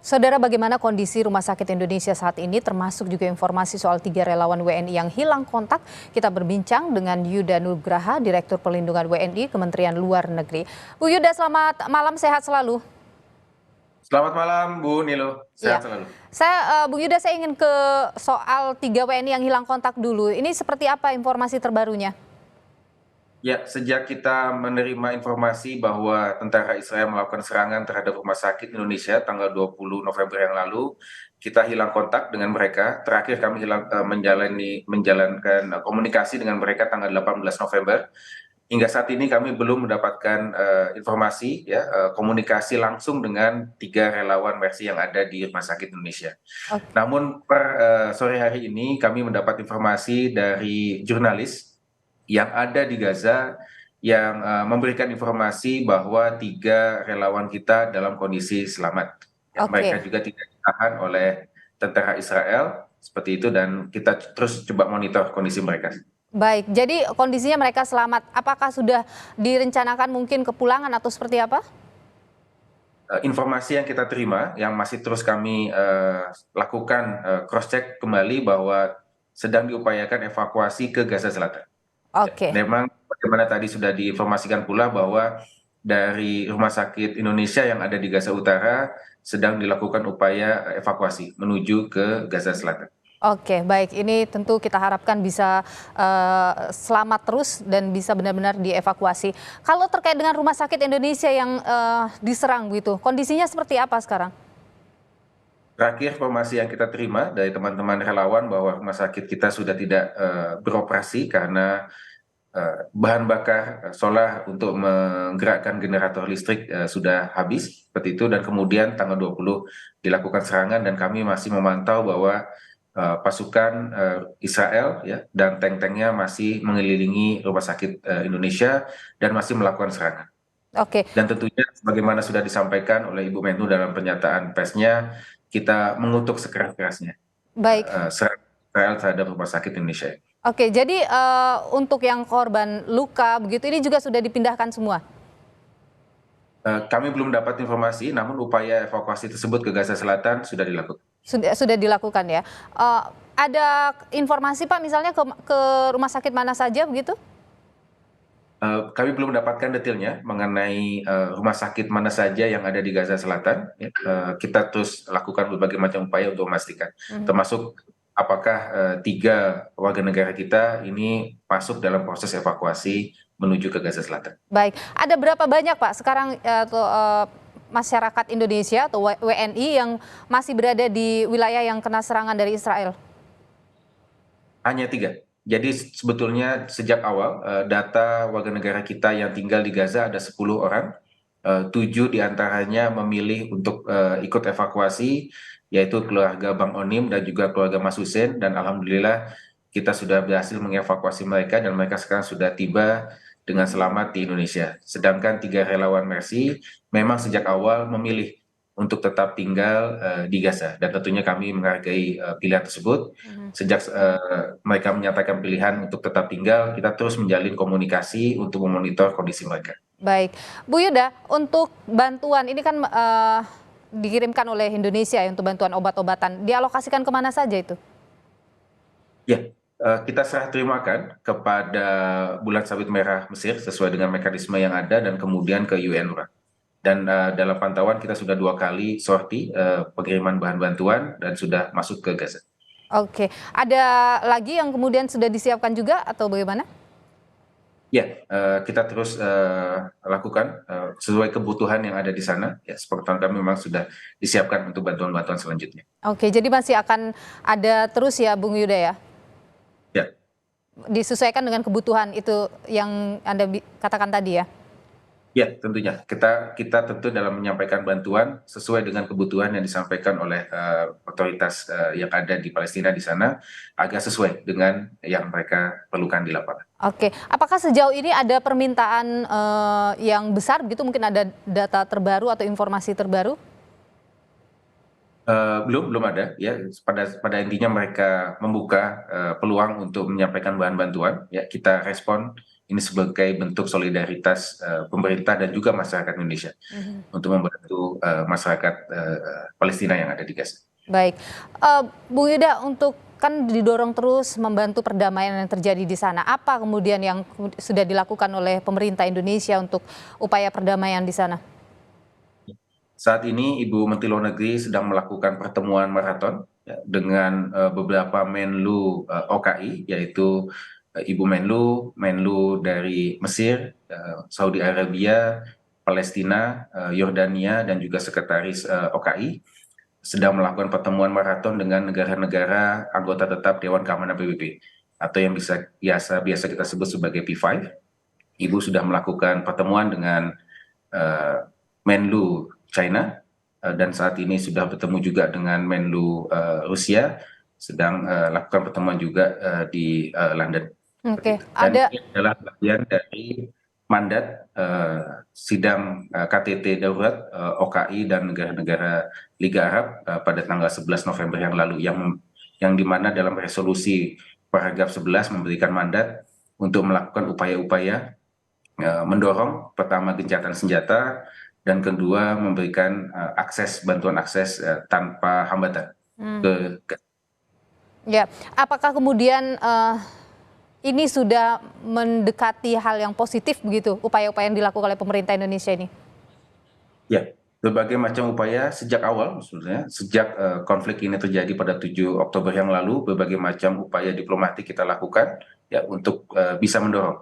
Saudara, bagaimana kondisi Rumah Sakit Indonesia saat ini, termasuk juga informasi soal 3 relawan WNI yang hilang kontak? Kita berbincang dengan Yuda Nugraha, Direktur Perlindungan WNI Kementerian Luar Negeri. Bu Yuda, selamat malam, sehat selalu. Selamat malam Bu Nilo, Ya, sehat selalu. Bu Yuda, saya ingin ke soal 3 WNI yang hilang kontak dulu. Ini seperti apa informasi terbarunya? Ya, sejak kita menerima informasi bahwa tentara Israel melakukan serangan terhadap rumah sakit Indonesia tanggal 20 November yang lalu, kita hilang kontak dengan mereka. Terakhir kami menjalankan komunikasi dengan mereka tanggal 18 November. Hingga saat ini kami belum mendapatkan informasi, komunikasi langsung dengan 3 relawan Mercy yang ada di Rumah Sakit Indonesia. Oke. Namun per sore hari ini kami mendapat informasi dari jurnalis yang ada di Gaza yang memberikan informasi bahwa 3 relawan kita dalam kondisi selamat. Mereka Oke. juga tidak ditahan oleh tentara Israel seperti itu, dan kita terus coba monitor kondisi mereka. Baik, jadi kondisinya mereka selamat. Apakah sudah direncanakan mungkin kepulangan atau seperti apa? Informasi yang kita terima, yang masih terus kami lakukan cross check kembali, bahwa sedang diupayakan evakuasi ke Gaza Selatan. Oke. Memang bagaimana tadi sudah diinformasikan pula bahwa dari Rumah Sakit Indonesia yang ada di Gaza Utara sedang dilakukan upaya evakuasi menuju ke Gaza Selatan. Oke, baik. Ini tentu kita harapkan bisa selamat terus dan bisa benar-benar dievakuasi. Kalau terkait dengan Rumah Sakit Indonesia yang diserang begitu, kondisinya seperti apa sekarang? Terakhir informasi yang kita terima dari teman-teman relawan bahwa rumah sakit kita sudah tidak beroperasi karena bahan bakar solar untuk menggerakkan generator listrik sudah habis seperti itu, dan kemudian tanggal 20 dilakukan serangan, dan kami masih memantau bahwa pasukan Israel dan tank-tanknya masih mengelilingi rumah sakit Indonesia dan masih melakukan serangan. Oke, Dan tentunya sebagaimana sudah disampaikan oleh Ibu Menlu dalam pernyataan persnya, kita mengutuk sekeras-kerasnya baik. serangan Israel terhadap rumah sakit Indonesia. Oke, jadi untuk yang korban luka begitu ini juga sudah dipindahkan semua? Kami belum dapat informasi, namun upaya evakuasi tersebut ke Gaza Selatan sudah dilakukan. Sudah dilakukan ya. Ada informasi Pak misalnya ke rumah sakit mana saja begitu? Kami belum mendapatkan detailnya mengenai rumah sakit mana saja yang ada di Gaza Selatan. Kita terus lakukan berbagai macam upaya untuk memastikan, termasuk apakah 3 warga negara kita ini masuk dalam proses evakuasi menuju ke Gaza Selatan. Baik, ada berapa banyak Pak sekarang masyarakat Indonesia atau WNI yang masih berada di wilayah yang kena serangan dari Israel? Hanya 3. Jadi sebetulnya sejak awal data warga negara kita yang tinggal di Gaza ada 10 orang, 7 diantaranya memilih untuk ikut evakuasi, yaitu keluarga Bang Onim dan juga keluarga Mas Hussein, dan alhamdulillah kita sudah berhasil mengevakuasi mereka dan mereka sekarang sudah tiba dengan selamat di Indonesia. Sedangkan 3 relawan Mercy memang sejak awal memilih untuk tetap tinggal di Gaza, dan tentunya kami menghargai pilihan tersebut. Sejak mereka menyatakan pilihan untuk tetap tinggal, kita terus menjalin komunikasi untuk memonitor kondisi mereka. Baik, Bu Yuda, untuk bantuan ini kan dikirimkan oleh Indonesia ya, untuk bantuan obat-obatan, dialokasikan kemana saja itu? Ya, kita serah terimakan kepada Bulan Sabit Merah Mesir sesuai dengan mekanisme yang ada, dan kemudian ke UNRWA. Dan dalam pantauan kita sudah 2 kali sorti pengiriman bahan bantuan dan sudah masuk ke Gaza. Oke, ada lagi yang kemudian sudah disiapkan juga atau bagaimana? Ya, kita terus lakukan sesuai kebutuhan yang ada di sana. Ya, seperti kami memang sudah disiapkan untuk bantuan-bantuan selanjutnya. Oke, jadi masih akan ada terus ya, Bung Yuda ya? Ya, Disesuaikan dengan kebutuhan itu yang Anda katakan tadi ya? ya, tentunya kita tentu dalam menyampaikan bantuan sesuai dengan kebutuhan yang disampaikan oleh otoritas yang ada di Palestina di sana, agar sesuai dengan yang mereka perlukan di lapangan. Oke, apakah sejauh ini ada permintaan yang besar gitu, mungkin ada data terbaru atau informasi terbaru? Belum ada ya. Pada intinya mereka membuka peluang untuk menyampaikan bahan bantuan. Ya, kita respon ini sebagai bentuk solidaritas pemerintah dan juga masyarakat Indonesia untuk membantu masyarakat Palestina yang ada di Gaza. Baik, Bung Yuda, untuk kan didorong terus membantu perdamaian yang terjadi di sana. Apa kemudian yang sudah dilakukan oleh pemerintah Indonesia untuk upaya perdamaian di sana? Saat ini Ibu Menteri Luar Negeri sedang melakukan pertemuan maraton ya, dengan beberapa Menlu OKI, yaitu Ibu Menlu dari Mesir, Saudi Arabia, Palestina, Yordania, dan juga Sekretaris OKI sedang melakukan pertemuan maraton dengan negara-negara anggota tetap Dewan Keamanan PBB atau yang biasa kita sebut sebagai P5. Ibu sudah melakukan pertemuan dengan Menlu China dan saat ini sudah bertemu juga dengan Menlu Rusia, sedang lakukan pertemuan juga di London. Oke, Dan ada. ini adalah bagian dari mandat sidang KTT darurat OKI dan negara-negara Liga Arab pada tanggal 11 November yang lalu, yang dimana dalam resolusi paragraf 11 memberikan mandat untuk melakukan upaya-upaya mendorong pertama gencatan senjata dan kedua memberikan bantuan akses tanpa hambatan ke Ya, apakah kemudian ini sudah mendekati hal yang positif begitu, upaya-upaya yang dilakukan oleh pemerintah Indonesia ini? Ya, berbagai macam upaya sejak awal, sebenarnya sejak konflik ini terjadi pada 7 Oktober yang lalu, berbagai macam upaya diplomatik kita lakukan ya untuk bisa mendorong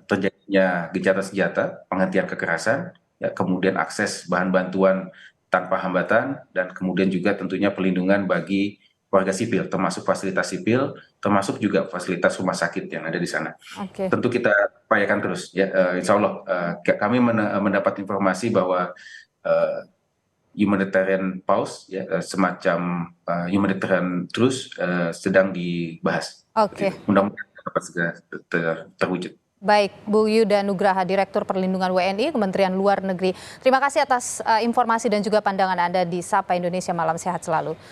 terjadinya gencatan senjata, penghentian kekerasan, ya, kemudian akses bahan bantuan tanpa hambatan, dan kemudian juga tentunya pelindungan bagi warga sipil, termasuk fasilitas sipil, termasuk juga fasilitas rumah sakit yang ada di sana. Oke. Tentu kita upayakan terus, ya, insya Allah kami mendapat informasi bahwa humanitarian pause, ya, semacam humanitarian truce sedang dibahas. Oke. Mudah-mudahan dapat segera terwujud. Baik, Bu Yuda Nugraha, Direktur Perlindungan WNI, Kementerian Luar Negeri. Terima kasih atas informasi dan juga pandangan Anda di Sapa Indonesia. Malam sehat selalu.